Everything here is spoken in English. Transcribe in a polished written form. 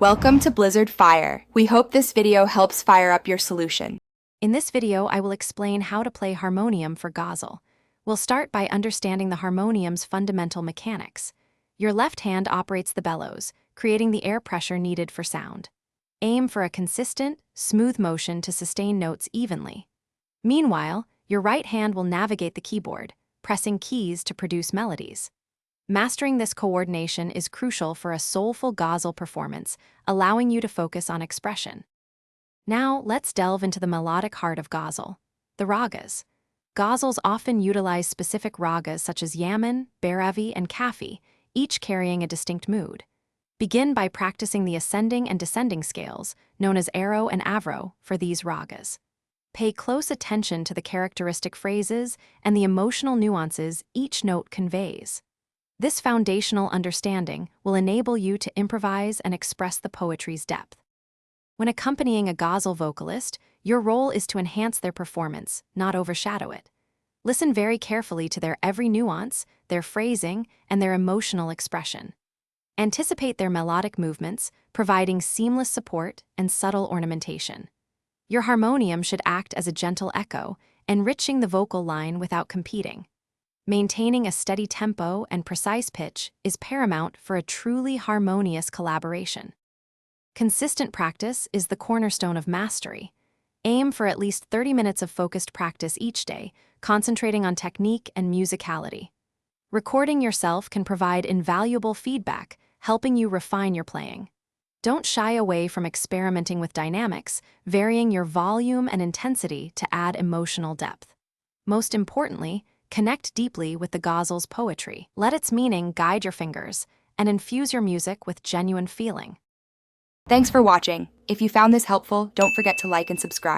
Welcome to Blizzard Fire. We hope this video helps fire up your solution. In this video, I will explain how to play Harmonium for Ghazal. We'll start by understanding the harmonium's fundamental mechanics. Your left hand operates the bellows, creating the air pressure needed for sound. Aim for a consistent, smooth motion to sustain notes evenly. Meanwhile, your right hand will navigate the keyboard, pressing keys to produce melodies. Mastering this coordination is crucial for a soulful Ghazal performance, allowing you to focus on expression. Now, let's delve into the melodic heart of Ghazal, the ragas. Ghazals often utilize specific ragas such as Yaman, Bhairavi, and Kafi, each carrying a distinct mood. Begin by practicing the ascending and descending scales, known as Aro and Avro, for these ragas. Pay close attention to the characteristic phrases and the emotional nuances each note conveys. This foundational understanding will enable you to improvise and express the poetry's depth. When accompanying a Ghazal vocalist, your role is to enhance their performance, not overshadow it. Listen very carefully to their every nuance, their phrasing, and their emotional expression. Anticipate their melodic movements, providing seamless support and subtle ornamentation. Your harmonium should act as a gentle echo, enriching the vocal line without competing. Maintaining a steady tempo and precise pitch is paramount for a truly harmonious collaboration. Consistent practice is the cornerstone of mastery. Aim for at least 30 minutes of focused practice each day, concentrating on technique and musicality. Recording yourself can provide invaluable feedback, helping you refine your playing. Don't shy away from experimenting with dynamics, varying your volume and intensity to add emotional depth. Most importantly, connect deeply with the Ghazal's poetry. Let its meaning guide your fingers and infuse your music with genuine feeling. Thanks for watching. If you found this helpful, don't forget to like and subscribe.